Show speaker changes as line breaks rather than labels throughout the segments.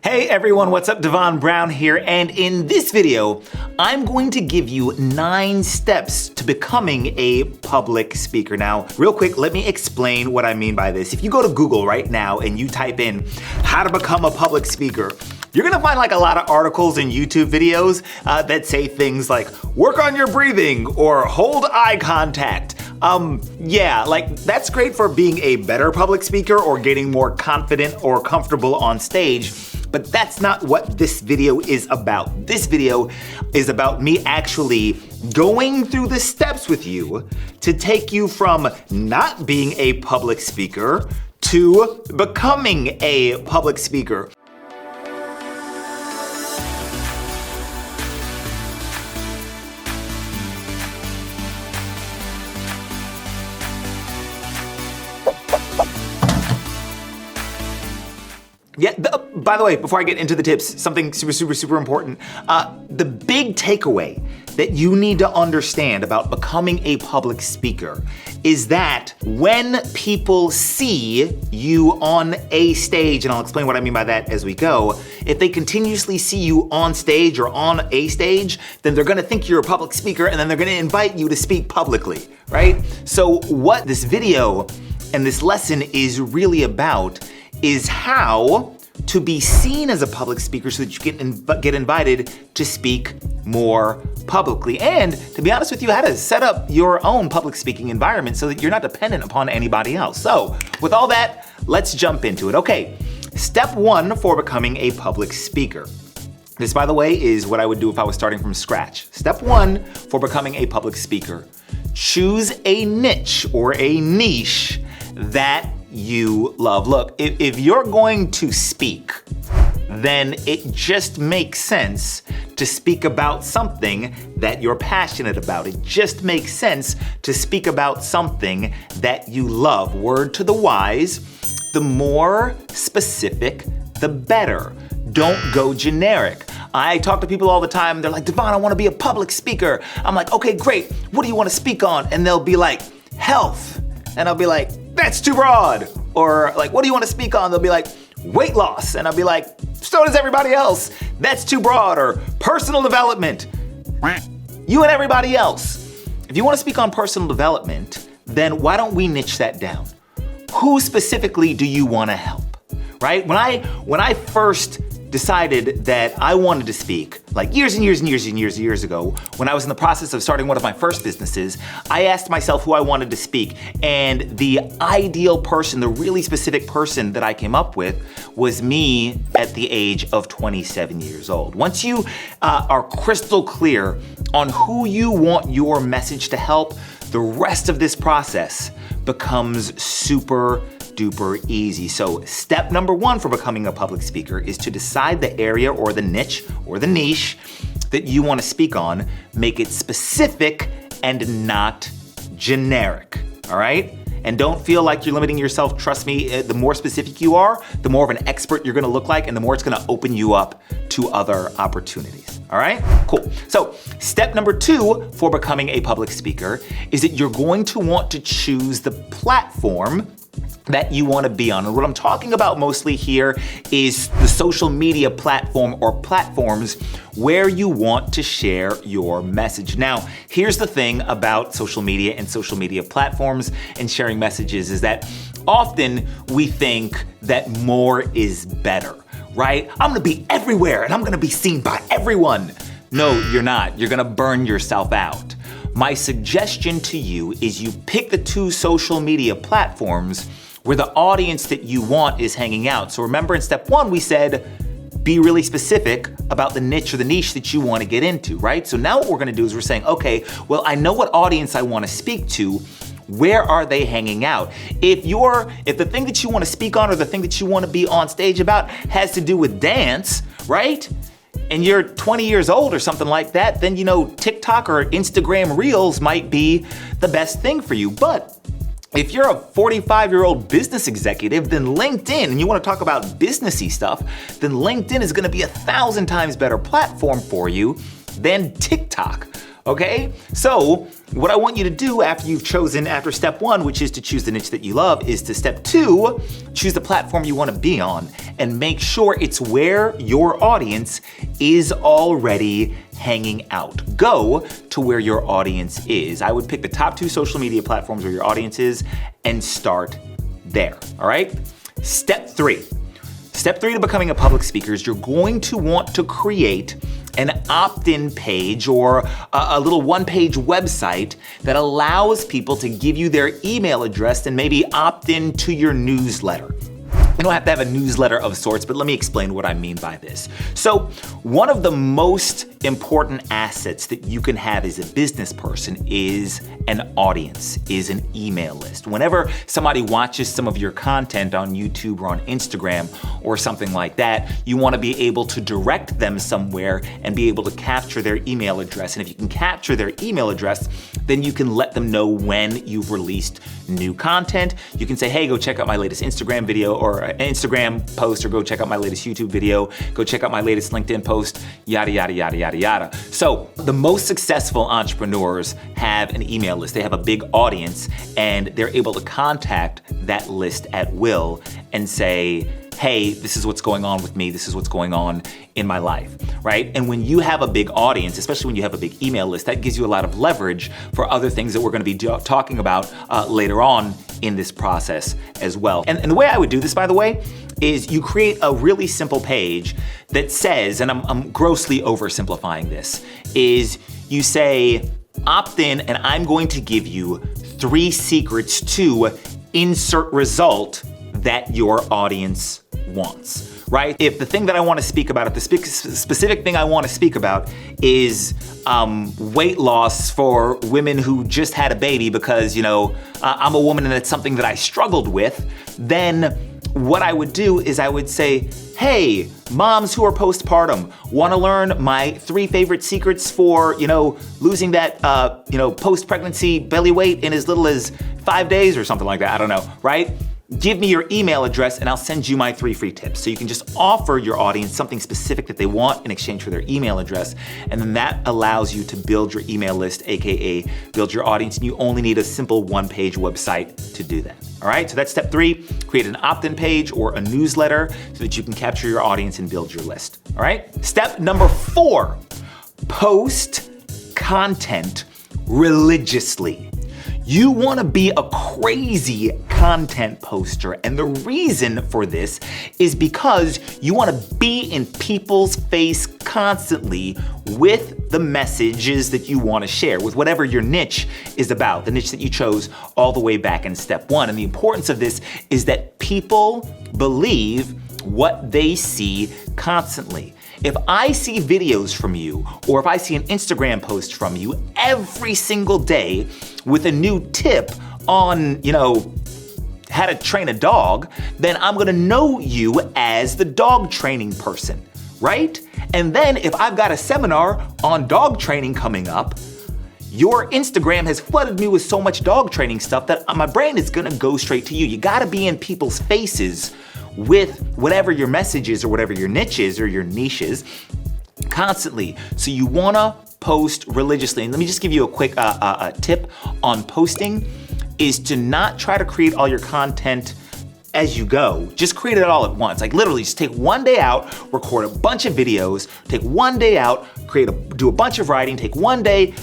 Hey everyone, what's up? Devon Brown here, and in this video, I'm going to give you 9 steps to becoming a public speaker. Now, real quick, let me explain what I mean by this. If you go to Google right now and you type in how to become a public speaker, you're gonna find like a lot of articles and YouTube videos that say things like, work on your breathing or hold eye contact. Yeah, like that's great for being a better public speaker or getting more confident or comfortable on stage. But that's not what this video is about. This video is about me actually going through the steps with you to take you from not being a public speaker to becoming a public speaker. Yeah, by the way, before I get into the tips, something super important. The big takeaway that you need to understand about becoming a public speaker is that when people see you on a stage, and I'll explain what I mean by that as we go, if they continuously see you on stage or on a stage, then they're gonna think you're a public speaker and then they're gonna invite you to speak publicly, right? So what this video and this lesson is really about is how to be seen as a public speaker so that you get invited to speak more publicly. And to be honest with you, how to set up your own public speaking environment so that you're not dependent upon anybody else. So with all that, let's jump into it. Okay, step 1 for becoming a public speaker. This, by the way, is what I would do if I was starting from scratch. Step 1 for becoming a public speaker. Choose a niche or a niche that you love. Look, if you're going to speak, then it just makes sense to speak about something that you're passionate about. It just makes sense to speak about something that you love. Word to the wise, the more specific, the better. Don't go generic. I talk to people all the time, they're like, Devon, I wanna be a public speaker. I'm like, okay, great, what do you wanna speak on? And they'll be like, health. And I'll be like, that's too broad. Or like, what do you want to speak on? They'll be like, weight loss. And I'll be like, so does everybody else. That's too broad. Or personal development. You and everybody else. If you want to speak on personal development, then why don't we niche that down? Who specifically do you want to help, right? When I first decided that I wanted to speak, like years ago, when I was in the process of starting one of my first businesses, I asked myself who I wanted to speak, and the ideal person, the really specific person that I came up with was me at the age of 27 years old. Once you are crystal clear on who you want your message to help, the rest of this process becomes super duper easy. So step number 1 for becoming a public speaker is to decide the area or the niche or the niche that you want to speak on. Make it specific and not generic, all right? And don't feel like you're limiting yourself. Trust me, the more specific you are, the more of an expert you're gonna look like and the more it's gonna open you up to other opportunities, all right? Cool. So step number 2 for becoming a public speaker is that you're going to want to choose the platform that you want to be on. And what I'm talking about mostly here is the social media platform or platforms where you want to share your message. Now, here's the thing about social media and social media platforms and sharing messages is that often we think that more is better, right? I'm gonna be everywhere and I'm gonna be seen by everyone. No, you're not. You're gonna burn yourself out. My suggestion to you is you pick the 2 social media platforms where the audience that you want is hanging out. So remember in step 1, we said, be really specific about the niche or the niche that you want to get into, right? So now what we're gonna do is we're saying, okay, well, I know what audience I want to speak to. Where are they hanging out? If the thing that you want to speak on or the thing that you want to be on stage about has to do with dance, right? And you're 20 years old or something like that, then TikTok or Instagram Reels might be the best thing for you. But if you're a 45-year-old business executive, then LinkedIn, and you want to talk about businessy stuff, then LinkedIn is going to be 1,000 times better platform for you than TikTok. okay? So what I want you to do after step 1, which is to choose the niche that you love, is to step 2, choose the platform you want to be on and make sure it's where your audience is already hanging out. Go to where your audience is. I would pick the top 2 social media platforms where your audience is and start there, all right? Step 3. Step 3 to becoming a public speaker is you're going to want to create an opt-in page or a little one-page website that allows people to give you their email address and maybe opt in to your newsletter. You don't have to have a newsletter of sorts, but let me explain what I mean by this. So one of the most important assets that you can have as a business person is an audience, is an email list. Whenever somebody watches some of your content on YouTube or on Instagram or something like that, you want to be able to direct them somewhere and be able to capture their email address. And if you can capture their email address, then you can let them know when you've released new content. You can say, hey, go check out my latest Instagram video or Instagram post, or go check out my latest YouTube video, go check out my latest LinkedIn post, yada, yada, yada, yada, yada. So the most successful entrepreneurs have an email list. They have a big audience and they're able to contact that list at will and say, hey, this is what's going on with me, this is what's going on in my life, right? And when you have a big audience, especially when you have a big email list, that gives you a lot of leverage for other things that we're gonna be talking about later on in this process as well. And the way I would do this, by the way, is you create a really simple page that says, and I'm grossly oversimplifying this, is you say, opt in and I'm going to give you 3 secrets to insert result that your audience wants, right? If the thing that I want to speak about, if the specific thing I want to speak about is weight loss for women who just had a baby because, I'm a woman and it's something that I struggled with, then what I would do is I would say, hey, moms who are postpartum, want to learn my 3 favorite secrets for, losing that, post-pregnancy belly weight in as little as 5 days or something like that, I don't know, right? Give me your email address and I'll send you my 3 free tips. So you can just offer your audience something specific that they want in exchange for their email address. And then that allows you to build your email list, AKA build your audience. And you only need a simple one-page website to do that. All right, so that's step 3, create an opt-in page or a newsletter so that you can capture your audience and build your list. All right, step number 4, post content religiously. You want to be a crazy content poster, and the reason for this is because you want to be in people's face constantly with the messages that you want to share, with whatever your niche is about, the niche that you chose all the way back in step 1. And the importance of this is that people believe what they see constantly. If I see videos from you, or if I see an Instagram post from you every single day with a new tip on, how to train a dog, then I'm gonna know you as the dog training person, right? And then if I've got a seminar on dog training coming up, your Instagram has flooded me with so much dog training stuff that my brain is gonna go straight to you. You gotta be in people's faces with whatever your message is or whatever your niche is or your niche is constantly. So you wanna post religiously. And let me just give you a quick tip on posting, is to not try to create all your content as you go. Just create it all at once. Like literally just take one day out, record a bunch of videos, take one day out, do a bunch of writing, take one day,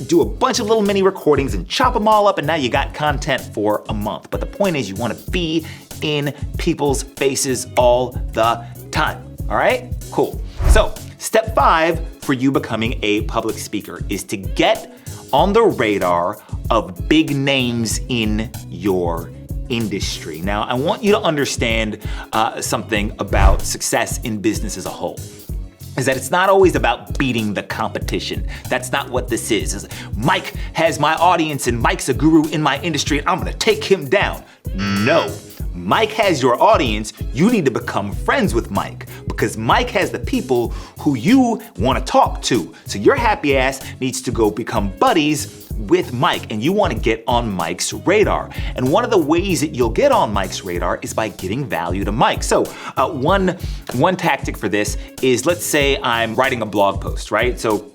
do a bunch of little mini recordings and chop them all up, and now you got content for a month. But the point is you wanna be in people's faces all the time, all right? Cool. So step 5 for you becoming a public speaker is to get on the radar of big names in your industry. Now, I want you to understand something about success in business as a whole, is that it's not always about beating the competition. That's not what this is. Mike has my audience and Mike's a guru in my industry and I'm gonna take him down. No. Mike has your audience, you need to become friends with Mike because Mike has the people who you want to talk to. So your happy ass needs to go become buddies with Mike, and you want to get on Mike's radar. And one of the ways that you'll get on Mike's radar is by giving value to Mike. So one tactic for this is, let's say I'm writing a blog post, right? So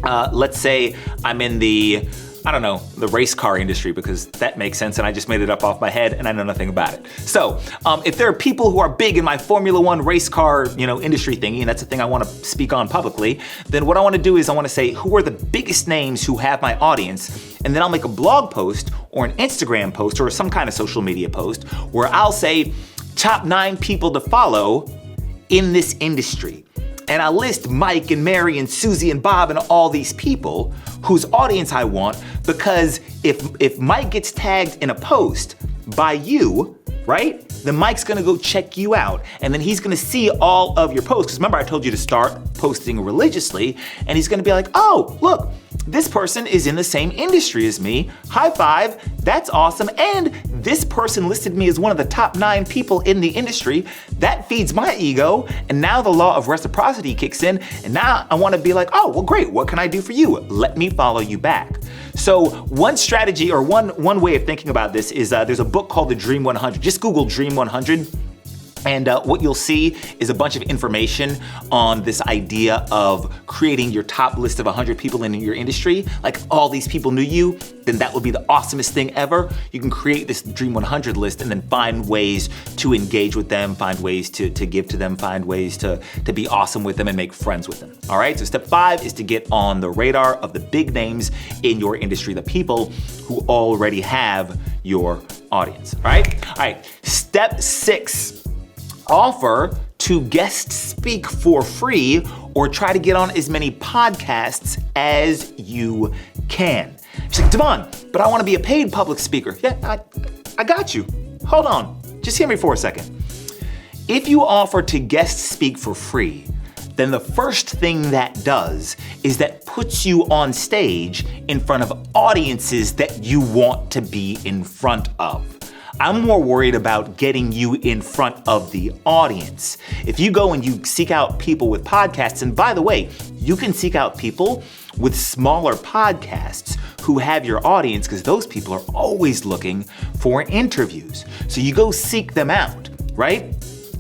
let's say I'm in the race car industry, because that makes sense and I just made it up off my head and I know nothing about it. So if there are people who are big in my Formula One race car, industry thingy, and that's the thing I want to speak on publicly, then what I want to do is I want to say, who are the biggest names who have my audience? And then I'll make a blog post or an Instagram post or some kind of social media post where I'll say, top 9 people to follow in this industry. And I list Mike and Mary and Susie and Bob and all these people whose audience I want, because if Mike gets tagged in a post by you, right, then Mike's gonna go check you out, and then he's gonna see all of your posts. Because remember, I told you to start posting religiously, and he's gonna be like, oh, look, this person is in the same industry as me. High five, that's awesome. And this person listed me as one of the top 9 people in the industry. That feeds my ego. And now the law of reciprocity kicks in. And now I wanna be like, oh, well, great, what can I do for you? Let me follow you back. So one strategy, or one way of thinking about this is there's a book called The Dream 100. Just Google Dream 100. And what you'll see is a bunch of information on this idea of creating your top list of 100 people in your industry. Like, if all these people knew you, then that would be the awesomest thing ever. You can create this Dream 100 list and then find ways to engage with them, find ways to give to them, find ways to be awesome with them and make friends with them. All right, so step 5 is to get on the radar of the big names in your industry, the people who already have your audience, all right? All right, step 6. Offer to guest speak for free or try to get on as many podcasts as you can. She's like, Devon, but I want to be a paid public speaker. Yeah, I got you. Hold on. Just hear me for a second. If you offer to guest speak for free, then the first thing that does is that puts you on stage in front of audiences that you want to be in front of. I'm more worried about getting you in front of the audience. If you go and you seek out people with podcasts, and by the way, you can seek out people with smaller podcasts who have your audience, because those people are always looking for interviews. So you go seek them out, right?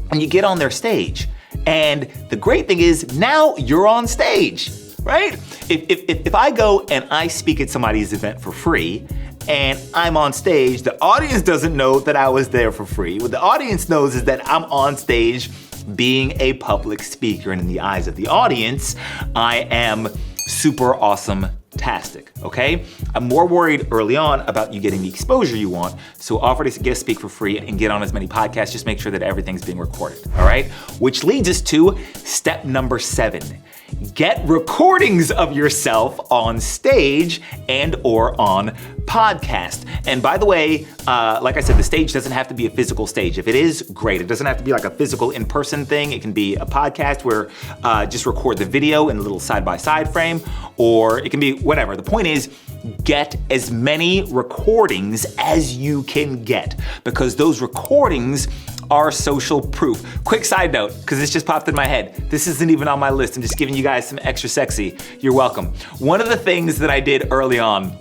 And you get on their stage. And the great thing is now you're on stage, right? If I go and I speak at somebody's event for free, and I'm on stage, the audience doesn't know that I was there for free. What the audience knows is that I'm on stage being a public speaker, and in the eyes of the audience, I am super awesome-tastic, okay? I'm more worried early on about you getting the exposure you want, so offer to guest speak for free and get on as many podcasts. Just make sure that everything's being recorded, all right? Which leads us to step number 7. Get recordings of yourself on stage and or on podcast. And by the way, like I said, the stage doesn't have to be a physical stage. If it is, great. It doesn't have to be like a physical in-person thing. It can be a podcast where just record the video in a little side-by-side frame, or it can be whatever. The point is, get as many recordings as you can get, because those recordings are social proof. Quick side note, because this just popped in my head. This isn't even on my list. I'm just giving you guys some extra sexy. You're welcome. One of the things that I did early on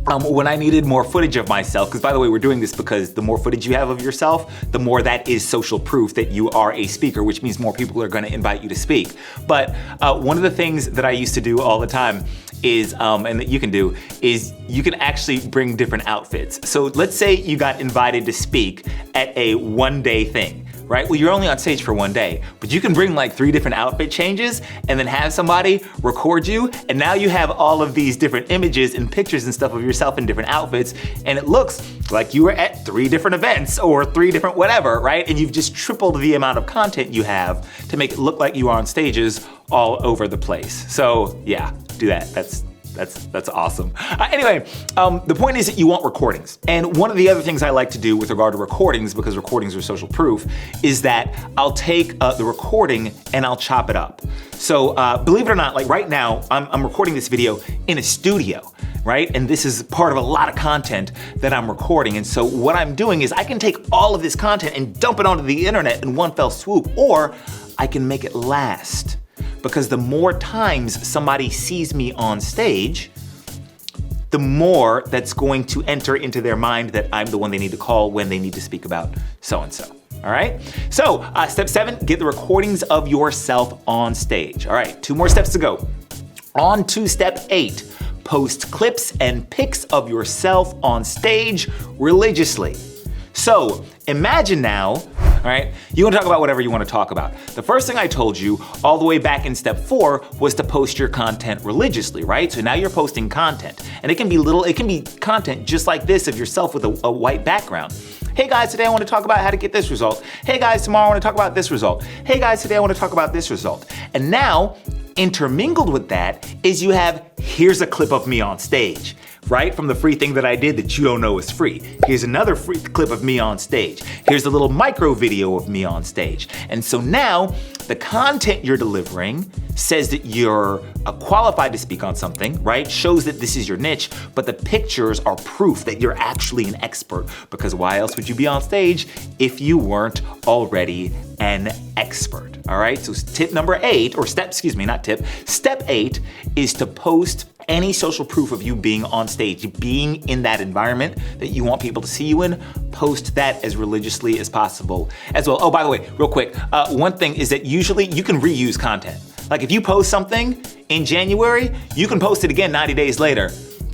when I needed more footage of myself, because by the way, we're doing this because the more footage you have of yourself, the more that is social proof that you are a speaker, which means more people are gonna invite you to speak. But one of the things that I used to do all the time is, and that you can do, is you can actually bring different outfits. So let's say you got invited to speak at a one-day thing, right? Well, you're only on stage for one day, but you can bring like 3 different outfit changes and then have somebody record you, and now you have all of these different images and pictures and stuff of yourself in different outfits, and it looks like you were at 3 different events or 3 different whatever, right? And you've just tripled the amount of content you have to make it look like you are on stages all over the place. So yeah, do that. That's awesome. Anyway, the point is that you want recordings. And one of the other things I like to do with regard to recordings, because recordings are social proof, is that I'll take the recording and I'll chop it up. So believe it or not, like right now, I'm recording this video in a studio, right? And this is part of a lot of content that I'm recording. And so what I'm doing is I can take all of this content and dump it onto the internet in one fell swoop, or I can make it last. Because the more times somebody sees me on stage, the more that's going to enter into their mind that I'm the one they need to call when they need to speak about so-and-so, all right? So step 7, get the recordings of yourself on stage. All right, 2 more steps to go. On to step 8, post clips and pics of yourself on stage religiously. So imagine now, all right, you want to talk about whatever you want to talk about. The first thing I told you all the way back in step 4 was to post your content religiously, right? So now you're posting content, and it can be content just like this of yourself with a white background. Hey guys, today I want to talk about how to get this result. Hey guys, tomorrow I want to talk about this result. Hey guys, today I want to talk about this result. And now, intermingled with that is you have, here's a clip of me on stage, right? From the free thing that I did that you don't know is free. Here's another free clip of me on stage. Here's a little micro video of me on stage. And so now the content you're delivering says that you're qualified to speak on something, right? Shows that this is your niche, but the pictures are proof that you're actually an expert, because why else would you be on stage if you weren't already an expert, all right? So step 8 is to post any social proof of you being on stage, being in that environment that you want people to see you in. Post that as religiously as possible as well. Oh, by the way, real quick, one thing is that usually you can reuse content. Like if you post something in January, you can post it again 90 days later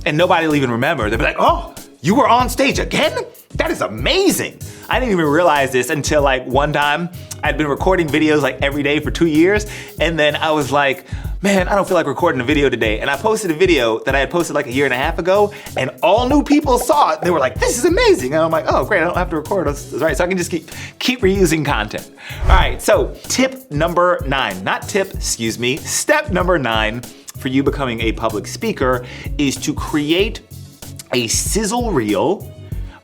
and nobody will even remember. They'll be like, oh, you were on stage again? That is amazing. I didn't even realize this until like one time I'd been recording videos like every day for 2 years. And then I was like, man, I don't feel like recording a video today. And I posted a video that I had posted like a year and a half ago, and all new people saw it. They were like, this is amazing. And I'm like, oh great, I don't have to record. That's right, so I can just keep reusing content. All right, so step number 9 for you becoming a public speaker is to create a sizzle reel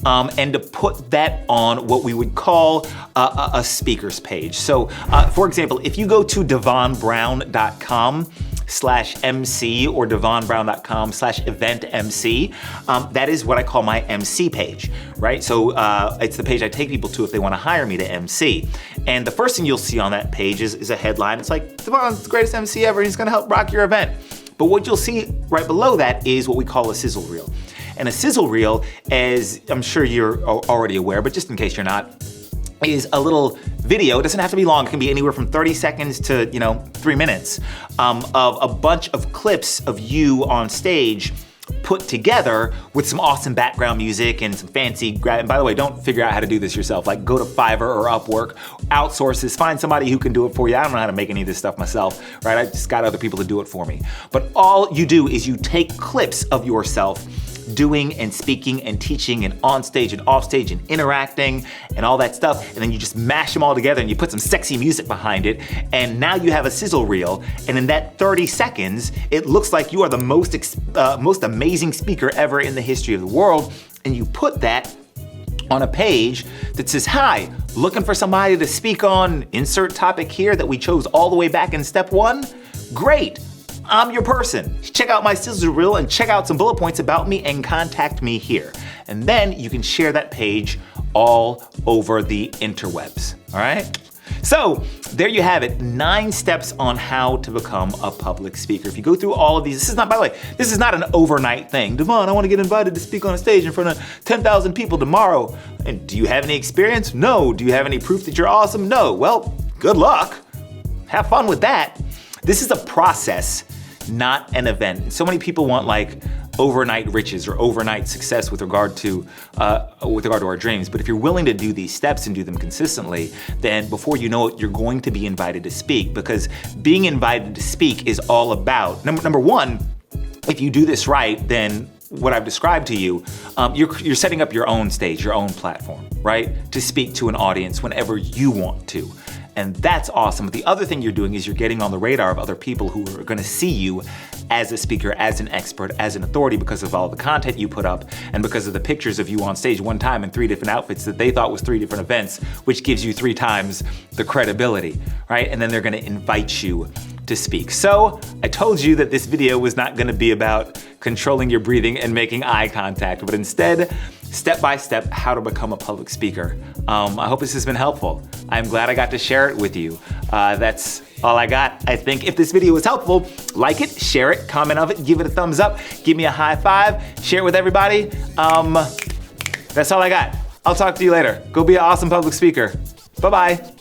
and to put that on what we would call a speaker's page. So for example, if you go to DevonBrown.com/MC or DevonBrown.com/event-MC, that is what I call my MC page, right? So it's the page I take people to if they want to hire me to MC. And the first thing you'll see on that page is a headline. It's like, Devon's the greatest MC ever, he's gonna help rock your event. But what you'll see right below that is what we call a sizzle reel. And a sizzle reel, as I'm sure you're already aware, but just in case you're not, is a little video. It doesn't have to be long. It can be anywhere from 30 seconds to 3 minutes of a bunch of clips of you on stage put together with some awesome background music and some fancy and by the way, don't figure out how to do this yourself. Like go to Fiverr or Upwork, outsource this, find somebody who can do it for you. I don't know how to make any of this stuff myself, right? I just got other people to do it for me. But all you do is you take clips of yourself doing and speaking and teaching and on stage and off stage and interacting and all that stuff, and then you just mash them all together and you put some sexy music behind it, and now you have a sizzle reel, and in that 30 seconds, it looks like you are the most amazing speaker ever in the history of the world, and you put that on a page that says, hi, looking for somebody to speak on insert topic here that we chose all the way back in step 1? Great. I'm your person. Check out my sizzle reel and check out some bullet points about me and contact me here. And then you can share that page all over the interwebs, all right? So there you have it, 9 steps on how to become a public speaker. If you go through all of these, this is not, by the way, this is not an overnight thing. Devon, I want to get invited to speak on a stage in front of 10,000 people tomorrow. And do you have any experience? No. Do you have any proof that you're awesome? No. Well, good luck. Have fun with that. This is a process, not an event. And so many people want like overnight riches or overnight success with regard to our dreams. But if you're willing to do these steps and do them consistently, then before you know it, you're going to be invited to speak, because being invited to speak is all about, number one, if you do this right, then what I've described to you, you're setting up your own stage, your own platform, right? To speak to an audience whenever you want to. And that's awesome. But the other thing you're doing is you're getting on the radar of other people who are gonna see you as a speaker, as an expert, as an authority, because of all the content you put up and because of the pictures of you on stage one time in 3 different outfits that they thought was 3 different events, which gives you 3 times the credibility, right? And then they're gonna invite you to speak. So I told you that this video was not gonna be about controlling your breathing and making eye contact, but instead, step by step, how to become a public speaker. I hope this has been helpful. I'm glad I got to share it with you. That's all I got. I think if this video was helpful, like it, share it, comment on it, give it a thumbs up, give me a high five, share it with everybody. That's all I got. I'll talk to you later. Go be an awesome public speaker. Bye-bye.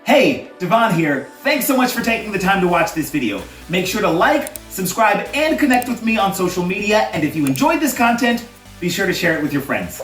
Hey, Devon here. Thanks so much for taking the time to watch this video. Make sure to like, subscribe, and connect with me on social media. And if you enjoyed this content, be sure to share it with your friends.